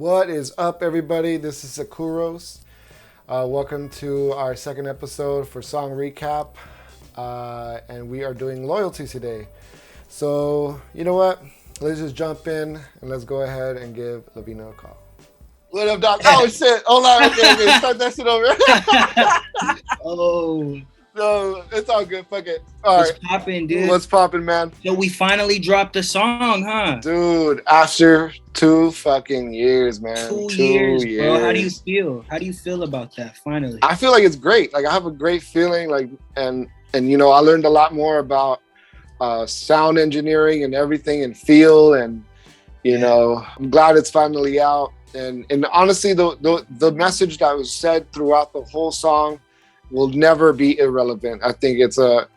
What is up, everybody? This is Sakuros. Welcome to our second episode for Song Recap. And we are doing Loyalties today. So, you know what? Let's just jump in and let's go ahead and give Lavina a call. What up, Doc? Oh, shit. Hold on. Okay. Start that shit over. Oh. No, it's all good. Fuck it. All right. What's poppin', dude? What's poppin', man? So we finally dropped a song, huh? Dude, after 2 fucking years, man. 2 years, bro. How do you feel? How do you feel about that, finally? I feel like it's great. Like, I have a great feeling, like, and you know, I learned a lot more about sound engineering and everything and feel, and, you know, I'm glad it's finally out. And honestly, the message that was said throughout the whole song will never be irrelevant. I think it's a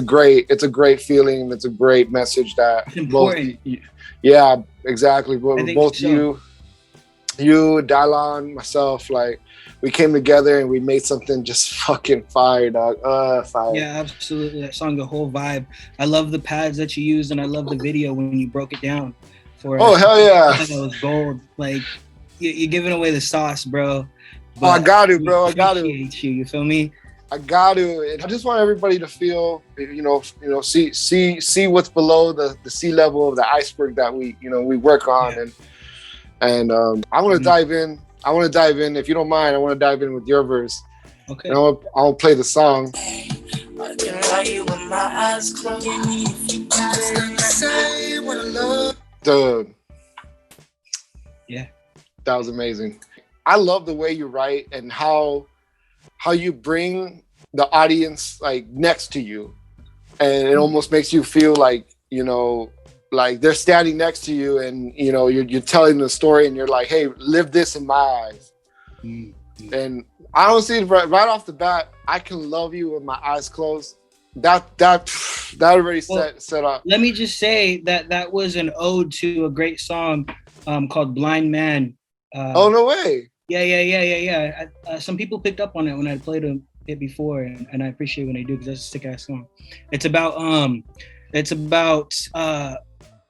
great feeling. It's a great message that it's important. Yeah, exactly. Both so. you, Dylon, myself, like, we came together and we made something just fucking fire, dog. Fire. Yeah, absolutely. That song, the whole vibe. I love the pads that you used, and I love the video when you broke it down for Oh, hell yeah. I thought that was gold. Like, you're giving away the sauce, bro. Oh, I got to, bro. I got to. You feel me? I got to. And I just want everybody to feel, see what's below the sea level of the iceberg that we work on. Yeah. And I want to dive in. I want to dive in. If you don't mind, I want to dive in with your verse. Okay. And I'll play the song. Dude. Yeah. That was amazing. I love the way you write and how you bring the audience like next to you, and it almost makes you feel like, like they're standing next to you, and you're telling the story, and you're like, hey, live this in my eyes. Mm-hmm. And I honestly, right off the bat, I can love you with my eyes closed. That already set up. Let me just say that was an ode to a great song called Blind Man. Oh, no way. Yeah. Some people picked up on it when I played it before, and I appreciate when they do, because that's a sick ass song. It's about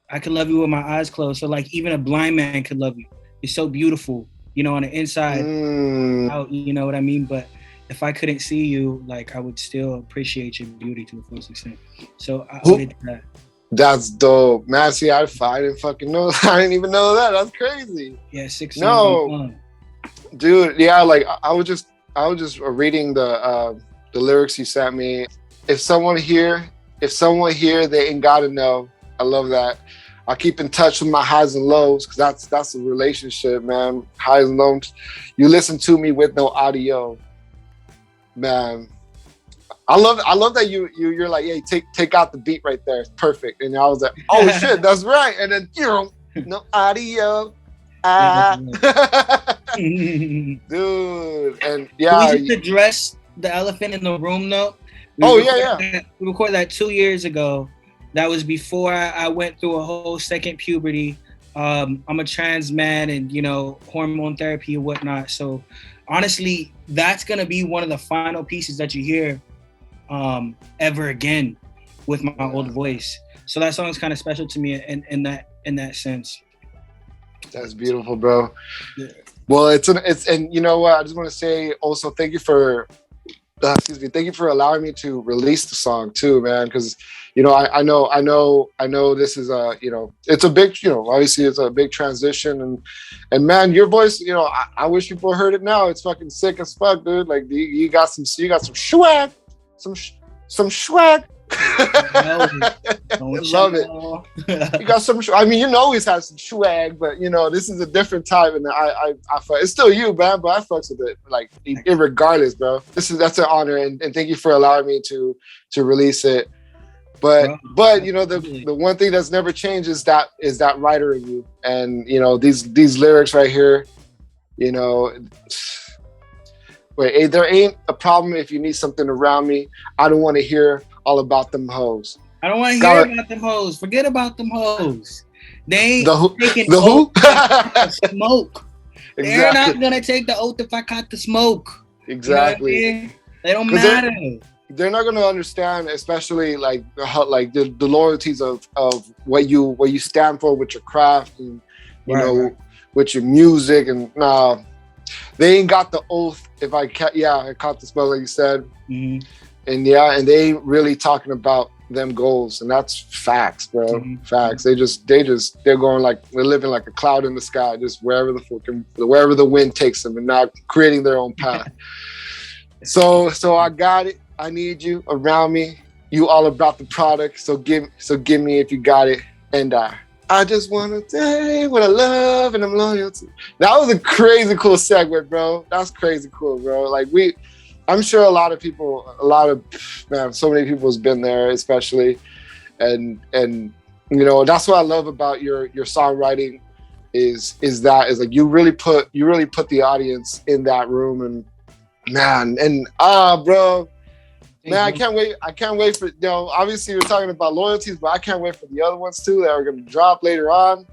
I could love you with my eyes closed. So like, even a blind man could love you. You're so beautiful, on the inside, out, you know what I mean? But if I couldn't see you, like, I would still appreciate your beauty to the fullest extent. So I did that. That's dope, man. See, I didn't fucking know. I didn't even know that. That's crazy. Yeah, 6 No, dude. Yeah, like I was just reading the lyrics you sent me. If someone here, they ain't gotta know. I love that. I keep in touch with my highs and lows, because that's a relationship, man. Highs and lows. You listen to me with no audio, man. I love that you're like, hey, take out the beat right there. It's perfect. And I was like, oh shit, that's right. And then no audio. Dude. And yeah. Can we just address the elephant in the room though? We recorded that 2 years ago. That was before I went through a whole second puberty. I'm a trans man, and hormone therapy and whatnot. So honestly, that's gonna be one of the final pieces that you hear ever again with my old voice. So that song is kind of special to me in that sense. That's beautiful, bro. Yeah. Well, and you know what? I just want to say also thank you for allowing me to release the song too, man. Because I know this is it's a big, obviously it's a big transition, and man, your voice, I wish people heard it now. It's fucking sick as fuck, dude. Like you got some swag. Some swag. I love it. You got some. I mean, always have some swag, but this is a different type, and I it's still you, man. But I fucks with it, like, irregardless, bro. That's an honor, and thank you for allowing me to release it. But the one thing that's never changed is that writer in you, and these lyrics right here, Wait, there ain't a problem if you need something around me. I don't want to hear all about them hoes. I don't want to hear about them hoes. Forget about them hoes. They ain't taking the who? Smoke. Exactly. They're not gonna take the oath if I caught the smoke. Exactly. They don't matter. They're not gonna understand, especially like the loyalties of what you stand for with your craft, and with your music, and they ain't got the oath. If I caught the spell like you said, and and they really talking about them goals, and that's facts, bro. Facts. They're going like they're living like a cloud in the sky, just wherever the wind takes them, and not creating their own path. So I got it. I need you around me. You all about the product. So give me if you got it. And I just want to say what I love and I'm loyal to. That was a crazy cool segue, bro. That's crazy cool, bro. Like I'm sure a lot of so many people has been there, especially. And you know, that's what I love about your songwriting is like you really put the audience in that room, and man, and bro. Man, I can't wait for, you know, obviously we're talking about Loyalties, but I can't wait for the other ones too that are going to drop later on.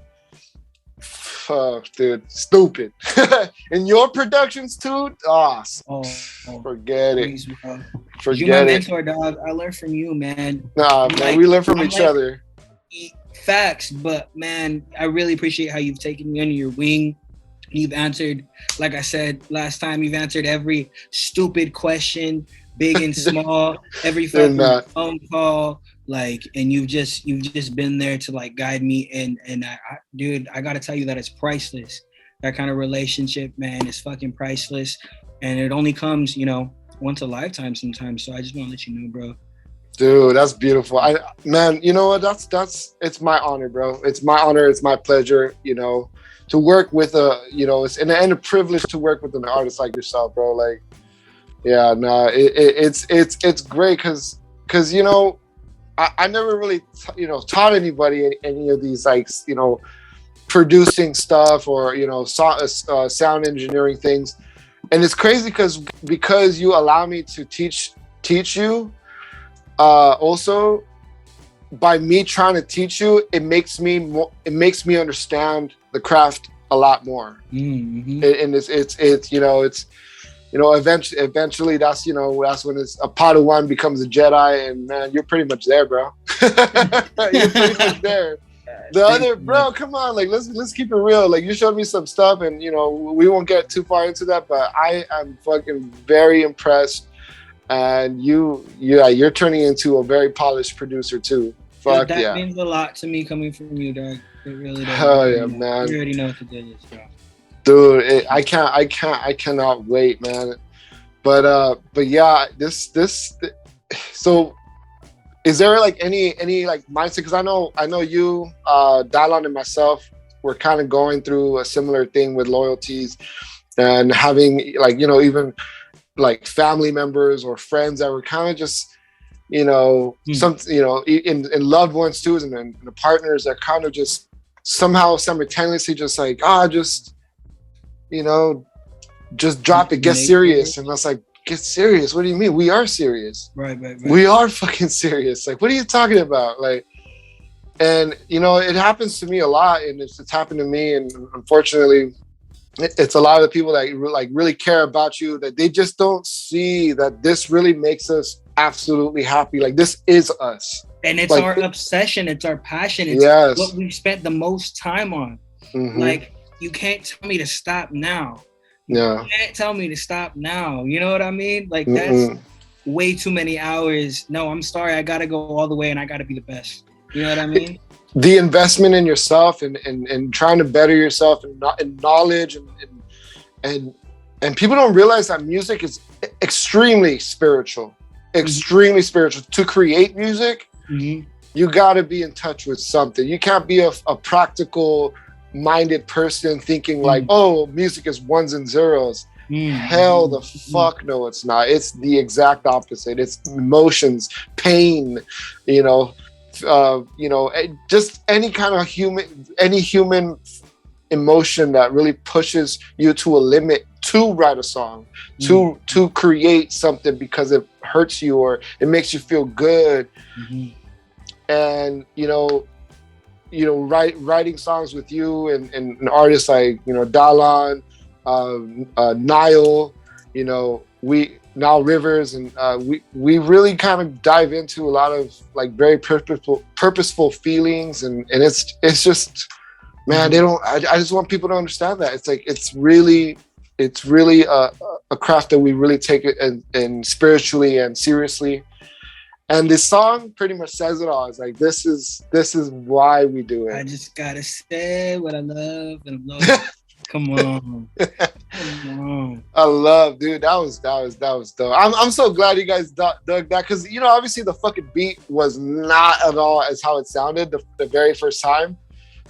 Dude, stupid. And your productions too? Forget it. Forget you my mentor, dog. I learned from you, man. Nah, man, like, we learn from each other. Facts, but man, I really appreciate how you've taken me under your wing. You've answered, like I said last time, you've answered every stupid question, big and small, every fucking phone call, like, and you've just been there to like guide me, and dude, I gotta tell you that it's priceless. That kind of relationship, man, is fucking priceless, and it only comes, you know, once a lifetime sometimes. So I just want to let you know, bro. Dude, that's beautiful. Man, you know what? That's it's my honor, bro. It's my honor. It's my pleasure. You know, to work with it's and a privilege to work with an artist like yourself, bro. Like. Yeah, no, it's great because you know I never really taught anybody any of these, like, you know, producing stuff or, you know, sound engineering things, and it's crazy because you allow me to teach you. Also, by me trying to teach you, it makes me understand the craft a lot more, and it's you know, eventually that's when it's a Padawan becomes a Jedi, and man, you're pretty much there, bro. You're pretty much there. The other, bro, come on, like let's keep it real. Like, you showed me some stuff, and you know, we won't get too far into that, but I am fucking very impressed, and you're turning into a very polished producer too. Fuck that yeah. That means a lot to me coming from you, dog. It really does. Hell yeah, man. You already know what to do, bro. Dude, I cannot wait, man. But yeah, this. So, is there like any like mindset? Because I know you, Dylon, and myself, we're kind of going through a similar thing with Loyalties, and having, like, you know, even like family members or friends that were kind of just, you know, some, you know, in loved ones too, and the partners that kind of just somehow simultaneously just like, just, you know, just drop it, get serious. And I was like, get serious? What do you mean? We are serious. Right. We are fucking serious. Like, what are you talking about? Like, and, you know, it happens to me a lot, and it's happened to me. And unfortunately, it's a lot of the people that like really care about you, that they just don't see that this really makes us absolutely happy. Like, this is us. And it's like, our obsession. It's our passion. It's what we've spent the most time on. Like, you can't tell me to stop now. Yeah. You can't tell me to stop now. You know what I mean? Like, that's way too many hours. No, I'm sorry. I got to go all the way, and I got to be the best. You know what I mean? The investment in yourself and trying to better yourself and knowledge and people don't realize that music is extremely spiritual. Extremely spiritual. To create music, you got to be in touch with something. You can't be a practical minded person thinking like, oh, music is ones and zeros. Hell the fuck no, it's not. It's the exact opposite. It's emotions, pain, you know, just any kind of human emotion that really pushes you to a limit to write a song, to create something because it hurts you or it makes you feel good. And writing songs with you and artists like, you know, Dylon, Nile, you know, Nile Rivers, and we really kind of dive into a lot of like very purposeful feelings, and it's just, man, they don't. I just want people to understand that it's like it's really a craft that we really take it and spiritually and seriously. And this song pretty much says it all. It's like this is why we do it. I just gotta say what I love and I love. Come on. Come on. I love, dude. That was dope. I'm so glad you guys dug that, because you know, obviously the fucking beat was not at all as how it sounded the very first time.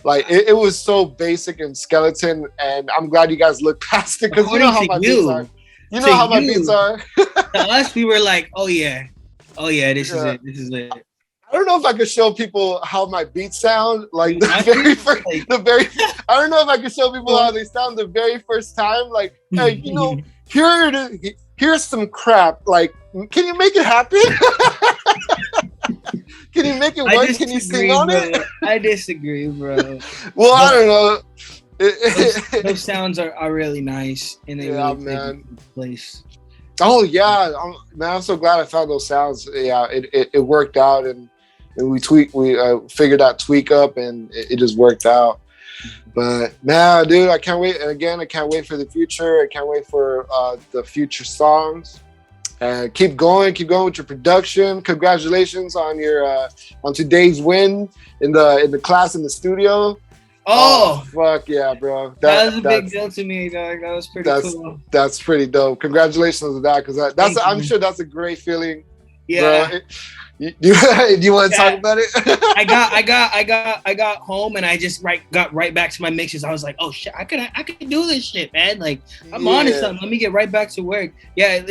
Like it was so basic and skeleton, and I'm glad you guys looked past it, because you know how my beats are. You know how my beats are. To us, we were like, oh yeah, this is it. This is it. I don't know if I could show people how my beats sound. Like I don't know if I could show people how they sound the very first time. Like, hey, you know, here's some crap. Like, can you make it happen? Can you make it work? Can you sing on it? I disagree, bro. Well, I don't know. Those sounds are really nice, and they really take place. Oh yeah, I'm so glad I found those sounds. Yeah, it worked out, and we figured out tweak up, and it just worked out. But nah, dude, I can't wait. And again, I can't wait for the future. I can't wait for the future songs. And keep going with your production. Congratulations on your on today's win in the class in the studio. Oh fuck yeah, bro! That was a big deal to me, dog. That was pretty cool. That's pretty dope. Congratulations on that, because I'm sure that's a great feeling. Yeah. Bro. Do you want to talk about it? I got home and I just got right back to my mixes. I was like, oh shit, I could do this shit, man. Like I'm on to something. Let me get right back to work. Yeah,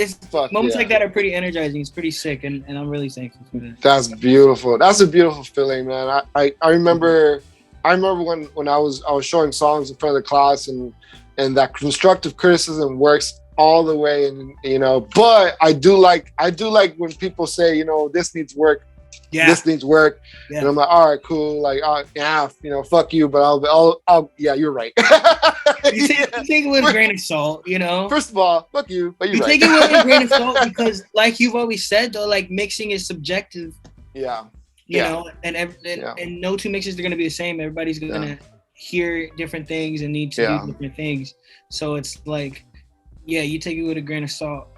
moments like that are pretty energizing. It's pretty sick, and I'm really thankful for that. That's beautiful. That's a beautiful feeling, man. I remember when I was showing songs in front of the class, and that constructive criticism works all the way, and you know, but I do like when people say, you know, this needs work. Yeah. This needs work. Yeah. And I'm like, all right, cool. Like, yeah, you know, fuck you, but I'll yeah, you're right. You take it with a grain of salt, you know. First of all, fuck you, but you're right. Take it with a grain of salt, because like you've always said though, like mixing is subjective. Yeah. You know, and no two mixes are gonna be the same. Everybody's gonna hear different things and need to do different things. So it's like, yeah, you take it with a grain of salt,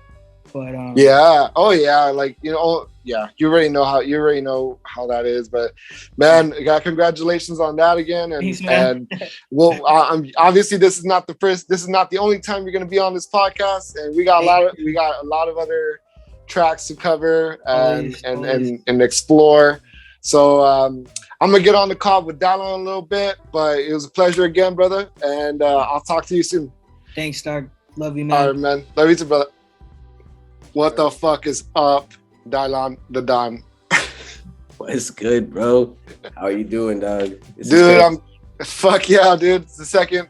but like, you know, you already know how that is. But man, congratulations on that again, and well, obviously this is not the only time you're gonna be on this podcast, and we got a lot of other tracks to cover and explore. So I'm gonna get on the call with Dylon a little bit, but it was a pleasure again, brother, and I'll talk to you soon. Thanks, dog. Love you, man. All right, man. Love you too, brother. What the fuck is up, Dylon the Don? What's good, bro? How are you doing, dog? Dude, fuck yeah, dude. It's the second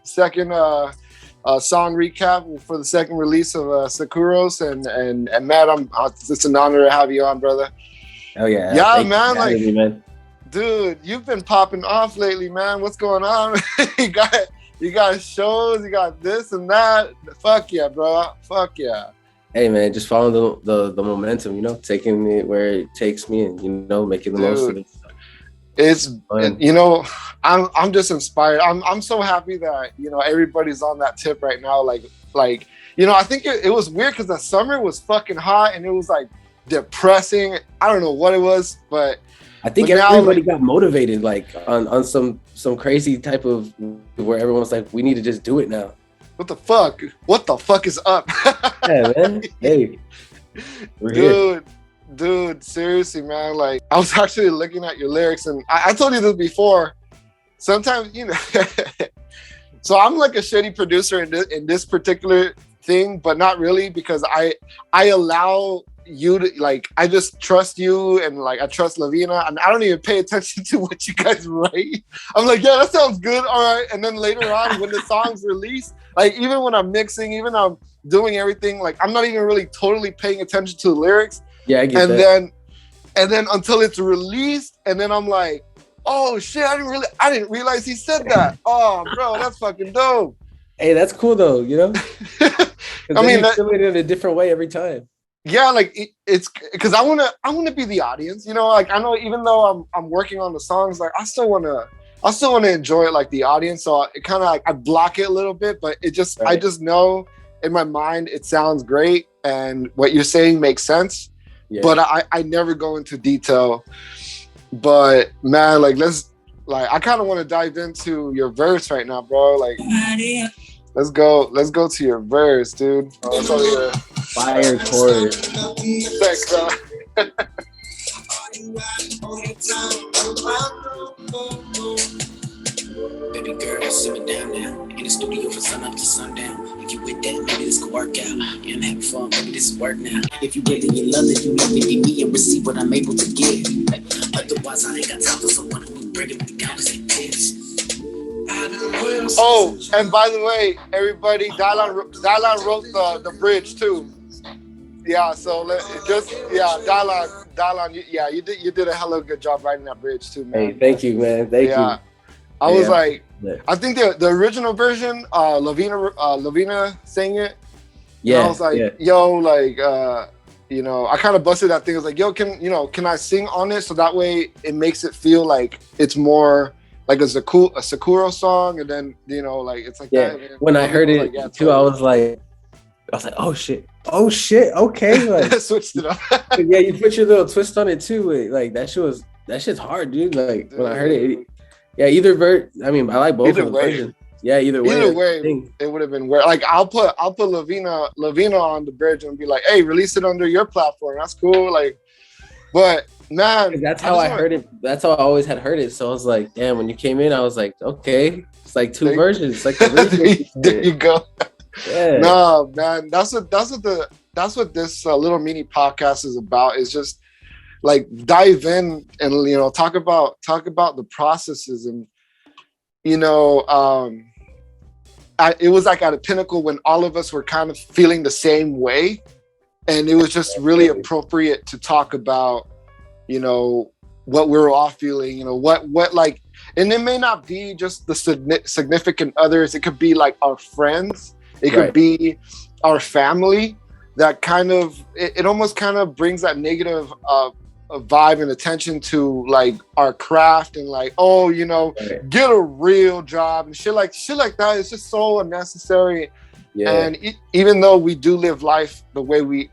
song recap for the second release of Sakuros, and Matt, it's an honor to have you on, brother. Oh yeah. Yeah, man. Like, me, man. Dude, you've been popping off lately, man. What's going on? You got shows, you got this and that. Fuck yeah, bro. Fuck yeah. Hey man, just following the momentum, you know, taking it where it takes me, and you know, making the most of it. It's you know, I'm just inspired. I'm so happy that, you know, everybody's on that tip right now. Like you know, I think it was weird because the summer was fucking hot and it was like depressing. I don't know what it was, but I think everybody got motivated, like on some crazy type of where everyone's like, we need to just do it now. What the fuck? What the fuck is up? Yeah, man. Hey, we're here. Dude, seriously, man. Like, I was actually looking at your lyrics, and I told you this before. Sometimes, you know, so I'm like a shitty producer in this particular thing, but not really, because I allow you to, like, I just trust you, and like I trust Lavina, and I don't even pay attention to what you guys write. I'm like, yeah, that sounds good, all right. And then later on, when the song's released, like even when I'm mixing, even I'm doing everything, like I'm not even really totally paying attention to the lyrics. Yeah, I get that. And then until it's released, and then I'm like, oh shit, I didn't realize he said that. Oh, bro, that's fucking dope. Hey, that's cool though, you know. I mean, you feel it in a different way every time. Yeah, like it's because I wanna be the audience, you know. Like I know, even though I'm working on the songs, like I still wanna I still want to enjoy it like the audience. So it kind of like I block it a little bit, but it just I just know in my mind it sounds great and what you're saying makes sense. Yeah. But I never go into detail. But man, like I kind of want to dive into your verse right now, bro. Like let's go to your verse, dude. Oh, fire chorus. Thanks, bro. Baby girl, simmer down now. In the studio from sun up to sundown. If you with that, maybe this could work out. Yeah, I'm having fun, maybe this is work now. If you really in love, then you need to be me and receive what I'm able to give. Otherwise, I ain't got time for someone who bringing me down like this. Oh, and by the way, everybody, Dylon wrote the bridge too. Yeah, so Dylon, you did a hell of a good job writing that bridge too, man. Hey, thank you, man. Thank you. I was like, I think the original version, Lavina sang it. Yeah. I was like, yo, like, I kind of busted that thing. I was like, yo, can I sing on it? So that way it makes it feel like it's more like a Sakura song. And then, like, it's like that. Man. When I heard it like, too, I was like, oh shit, okay. Like, switched it up. Yeah, you put your little twist on it too. Like that shit's hard, dude. Like when I heard it, either verse. I mean, I like both of the versions. Yeah, either way, it would have been weird. Like I'll put Lavina on the bridge and be like, hey, release it under your platform. That's cool. Like, but man, that's how I heard it. That's how I always had heard it. So I was like, damn. When you came in, I was like, okay, it's like two versions. Like there you go. Yeah. No, man, that's what this little mini podcast is about. Is just like dive in and talk about the processes and it was like at a pinnacle when all of us were kind of feeling the same way, and it was just really appropriate to talk about what we were all feeling. What like, and it may not be just the significant others. It could be like our friends. It could be our family. That kind of it almost kind of brings that negative vibe and attention to like our craft and like, get a real job and shit like that. It's just so unnecessary. Yeah. And even though we do live life the way we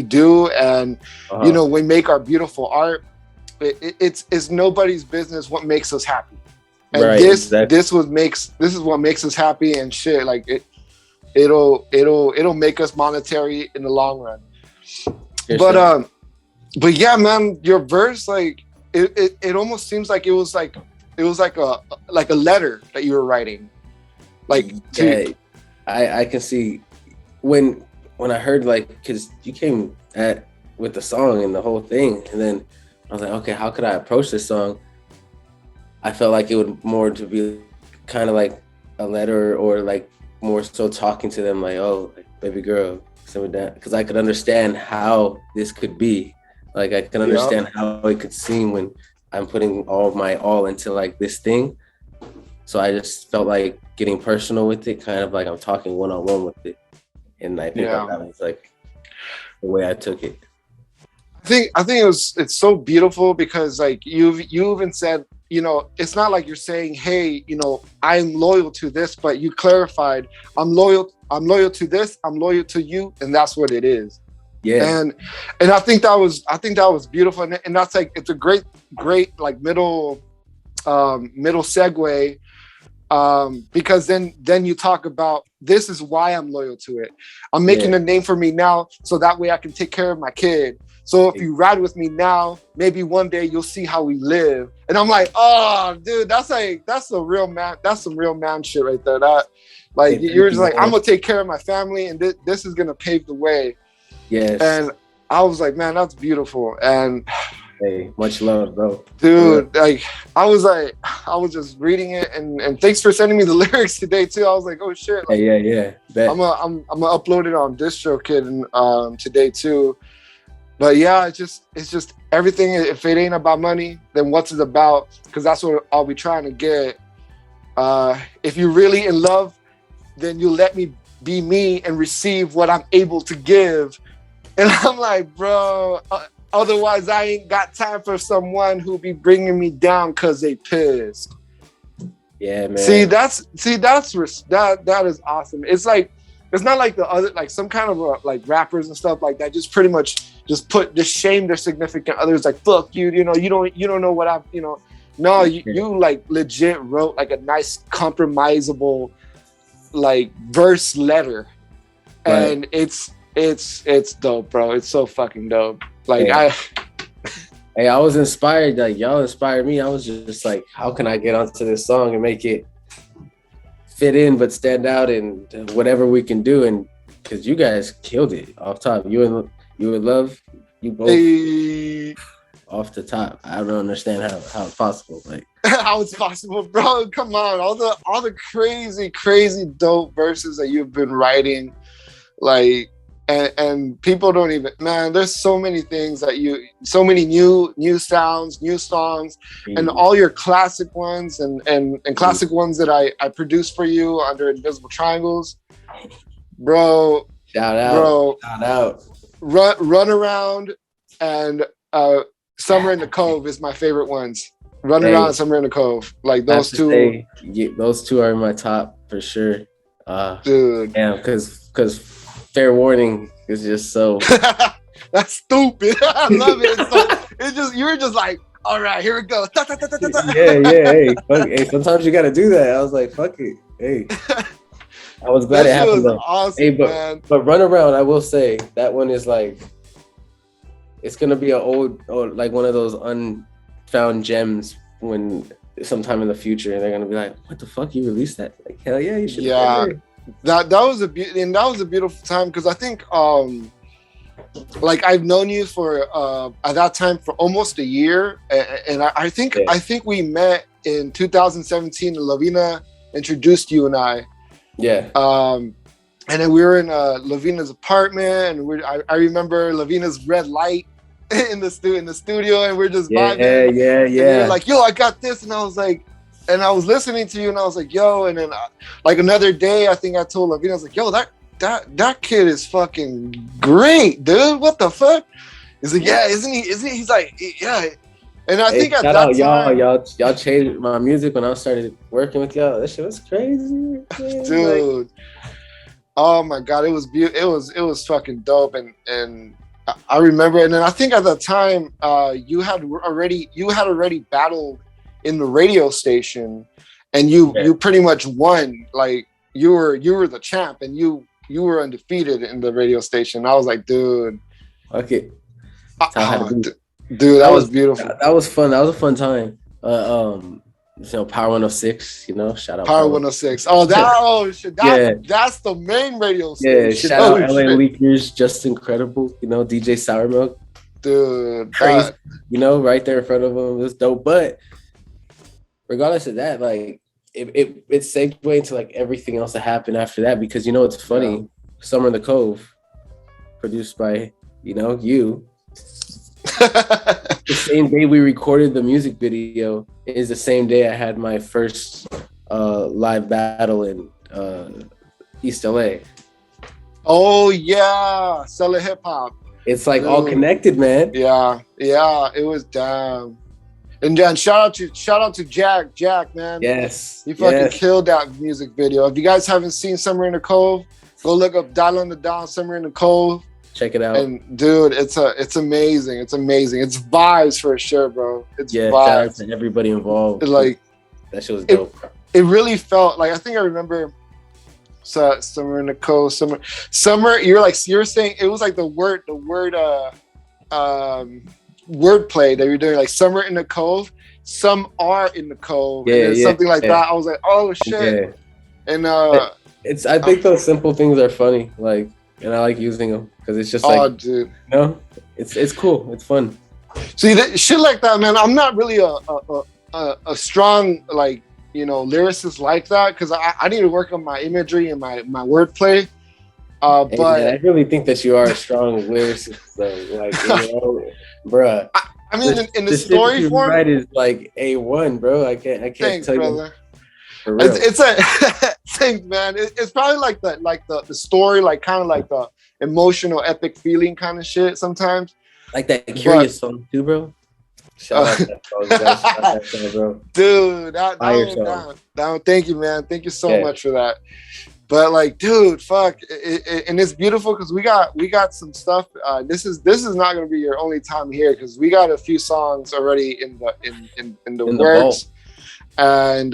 do, and we make our beautiful art, it's nobody's business what makes us happy. And this is what makes us happy and shit. Like it'll make us monetary in the long run. But yeah, man, your verse, like it almost seems like it was like a letter that you were writing. Like I can see when I heard, like, because you came with the song and the whole thing, and then I was like, okay, how could I approach this song? I felt like it would more to be kind of like a letter, or like more so talking to them, like, oh, like, baby girl, simmer down, because I could understand how this could be. Like I can understand how it could seem when I'm putting all my all into like this thing. So I just felt like getting personal with it, kind of like I'm talking one-on-one with it. And I think that was like the way I took it. I think it's so beautiful because like you even said, it's not like you're saying, hey, I'm loyal to this, but you clarified, I'm loyal to this, I'm loyal to you, and that's what it is. Yeah. And I think that was beautiful. And that's like, it's a great like middle segue. Because then you talk about, this is why I'm loyal to it. I'm making a name for me now, so that way I can take care of my kid. So if you ride with me now, maybe one day you'll see how we live. And I'm like, oh, dude, that's some real man shit right there. That like you're just like, I'm gonna take care of my family, and this is gonna pave the way. Yes. And I was like, man, that's beautiful. And hey, much love, bro. Dude, like I was just reading it, and thanks for sending me the lyrics today too. I was like, oh shit. Like, yeah. Bet. I'm gonna upload it on DistroKid and today too. But yeah, it's just everything. If it ain't about money, then what's it about? Because that's what I'll be trying to get. If you're really in love, then you let me be me and receive what I'm able to give. And I'm like, bro, Otherwise, I ain't got time for someone who be bringing me down because they pissed. Yeah, man. That is awesome. It's like, it's not like the other, like some kind of like rappers and stuff like that. Just pretty much just shame their significant others. Like, fuck you, you know, you don't know what you know. No, you like legit wrote like a nice compromisable like verse letter, and it's dope, bro. It's so fucking dope. Like Hey, I was inspired. Like y'all inspired me. I was just like, how can I get onto this song and make it fit in but stand out and whatever we can do? And because you guys killed it off top. You and Love, you both off the top. I don't understand how it's possible. Like how it's possible, bro. Come on, all the crazy dope verses that you've been writing, like. And people don't even, man, there's so many things that so many new sounds, new songs, and all your classic ones and classic ones that I produced for you under Invisible Triangles. Bro. Shout out. Run Around and Summer in the Cove is my favorite ones. Run Around and Summer in the Cove. Like those two. Those two are in my top for sure. Dude. Yeah, because Fair Warning is just so. That's stupid. I love it. It's just you were just like, all right, here we go. Yeah. Hey, sometimes you gotta do that. I was like, fuck it. Hey, I was glad it happened though. Awesome, hey, man. but Run Around, I will say that one is like, it's gonna be an old, like one of those unfound gems when sometime in the future, and they're gonna be like, what the fuck, you released that? Like, hell yeah, you should. Yeah. That was a beautiful time, because I think like I've known you for at that time for almost a year, and I think we met in 2017. Lavina introduced you and I. Yeah. And then we were in Lavina's apartment, and I remember Lavina's red light in the studio, and we're just vibing. Yeah. And you're like, yo, I got this, and I was like. And I was listening to you, and I was like, "Yo!" And then, like another day, I think I told Lavina, I was like, "Yo, that kid is fucking great, dude. What the fuck?" He's like, "Yeah, isn't he? He's like, yeah." And I think at that time, y'all changed my music when I started working with y'all. That shit was crazy, dude. Like, oh my god, it was beautiful. It was fucking dope, and I remember. And then I think at the time, you had already battled in the radio station, and you pretty much won. Like you were the champ, and you were undefeated in the radio station. I was like, dude, okay, dude, that was beautiful. That was fun. That was a fun time. Power 106. Shout out Power 106. That's the main radio station. Yeah, shout out LA Leakers, just incredible. DJ Sour Milk, dude, crazy. Right there in front of him, it was dope. But regardless of that, like it segued into like everything else that happened after that, because it's funny. Yeah. Summer in the Cove, produced by you. The same day we recorded the music video is the same day I had my first live battle in East LA. Oh yeah, Cellar Hip Hop. It's like all connected, man. Yeah, it was damn. And then shout out to Jack, man. Yes. He fucking killed that music video. If you guys haven't seen Summer in the Cove, go look up Dylon the Don, Summer in the Cove. Check it out. And dude, it's amazing. It's amazing. It's vibes for sure, bro. It's vibes. Shout out to everybody involved. Like that shit was dope. It really felt like, I think I remember Summer in the Cove, Summer. You were saying it was like the word wordplay that you're doing, like Summer in the Cove, some are in the cove, something like that. I was like, oh shit. And I think those simple things are funny, like, and I like using them because it's just like, dude, it's cool, it's fun. See that shit like that, man. I'm not really a strong like lyricist like that, because I need to work on my imagery and my wordplay. But I really think that you are a strong lyricist, though. Like, bruh. I mean, in the story form, right, is like A1, bro. I can't thanks, tell brother. You. It's a thanks, man. It's probably like the story, like kind of like the emotional, epic feeling kind of shit sometimes. Like that Curious song too, bro. Shout out that song. You gotta shout out that song, bro. Dude, thank you, man. Thank you so much for that. But like, dude, fuck, and it's beautiful because we got some stuff. This is not gonna be your only time here because we got a few songs already in the works, and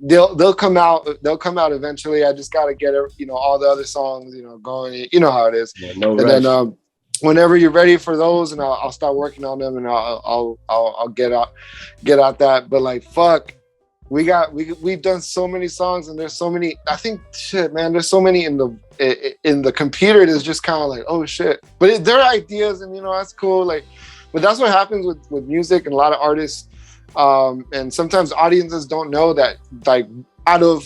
they'll come out eventually. I just gotta get all the other songs going. You know how it is. Yeah, no and rush. Then whenever you're ready for those, and I'll start working on them, and I'll get out that. But like, fuck. We've done so many songs, and there's so many. I think, shit, man, there's so many in the computer. That's just kind of like, oh shit. But they're ideas, and that's cool. Like, but that's what happens with music and a lot of artists. And sometimes audiences don't know that, like, out of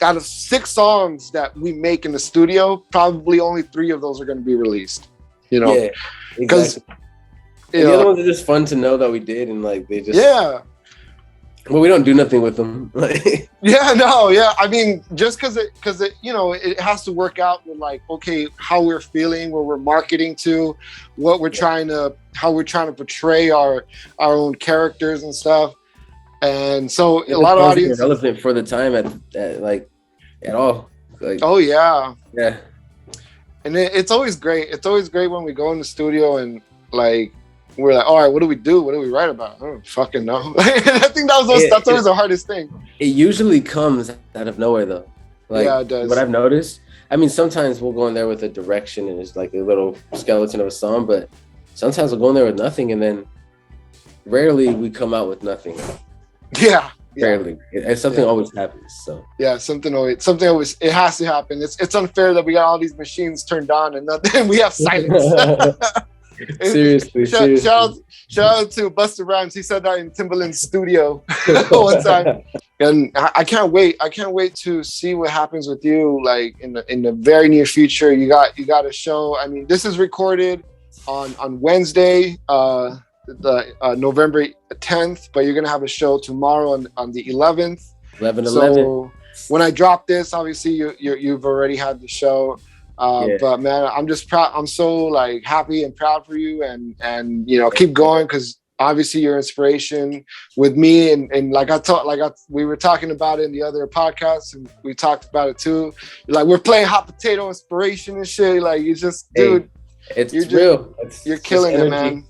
6 songs that we make in the studio, probably only 3 of those are going to be released. Yeah, exactly. The other ones are just fun to know that we did, and like they just Well, we don't do nothing with them. I mean, just because it has to work out with like, okay, how we're feeling, where we're marketing to, what we're how we're trying to portray our own characters and stuff. And so a lot of audiences relevant for the time at all. Like, oh yeah. And it's always great. It's always great when we go in the studio and like, we're like, all right, what do we do? What do we write about? I don't fucking know. I think that's always the hardest thing. It usually comes out of nowhere though. Like, yeah, it does. What I've noticed, I mean, sometimes we'll go in there with a direction and it's like a little skeleton of a song, but sometimes we'll go in there with nothing, and then rarely we come out with nothing. Yeah. Rarely. And something always happens. So yeah, something always it has to happen. It's unfair that we got all these machines turned on and nothing. We have silence. Seriously. Shout out to Busta Rhymes. He said that in Timbaland's studio one time, and I can't wait. I can't wait to see what happens with you. Like in the very near future, you got a show. I mean, this is recorded on Wednesday, the November 10th, but you're gonna have a show tomorrow on the 11th. 11. So when I drop this, obviously you've already had the show. But man, I'm just proud. I'm so like happy and proud for you, and keep going, because obviously you're inspiration with me, and we were talking about it in the other podcasts, and we talked about it too. Like, we're playing hot potato inspiration and shit. Like, you just, dude, it's real. You're killing it, man.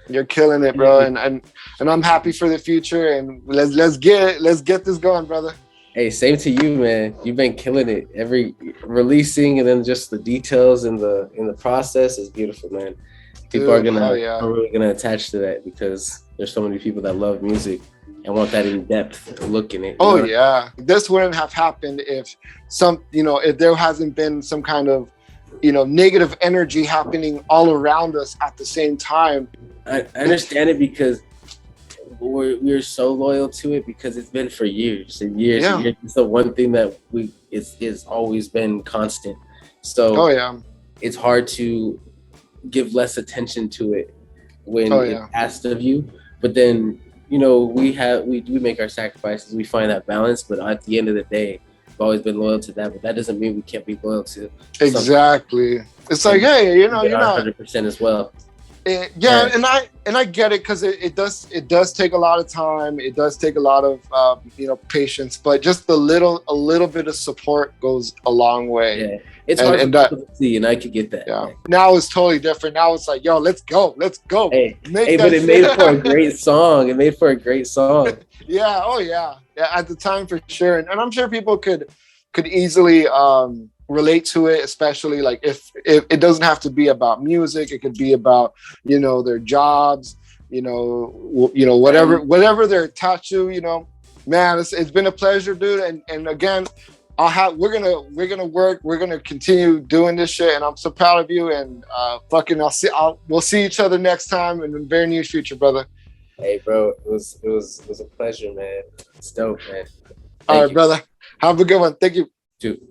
You're killing it, bro. And I'm happy for the future, and let's get this going, brother. Hey, same to you, man. You've been killing it. Every releasing, and then just the details in the process is beautiful, man. People are really gonna attach to that, because there's so many people that love music and want that in-depth look in it. Oh yeah, this wouldn't have happened if if there hasn't been some kind of negative energy happening all around us at the same time. I understand it, because we're so loyal to it, because it's been for years and years. Yeah. And years. It's the one thing that is always been constant. So it's hard to give less attention to it when it's asked of you. But then we make our sacrifices. We find that balance. But at the end of the day, we've always been loyal to that. But that doesn't mean we can't be loyal to exactly. It's like, hey, you're not 100% as well. And I get it, because it does take a lot of time. It does take a lot of patience, but just a little bit of support goes a long way. Yeah, it's hard for people to see, and I could get that. Yeah. Now it's totally different. Now it's like, yo, let's go. Hey, but it made for a great song. It made for a great song. Yeah. Oh yeah. Yeah. At the time, for sure, and I'm sure people could easily relate to it, especially like if it doesn't have to be about music. It could be about their jobs, whatever they're attached to. Man, it's been a pleasure, dude. And again, we're gonna work. We're gonna continue doing this shit, and I'm so proud of you. And we'll see each other next time in the very near future, brother. Hey, bro, it was a pleasure, man. It's dope, man. All right, brother. Have a good one. Thank you. Dude.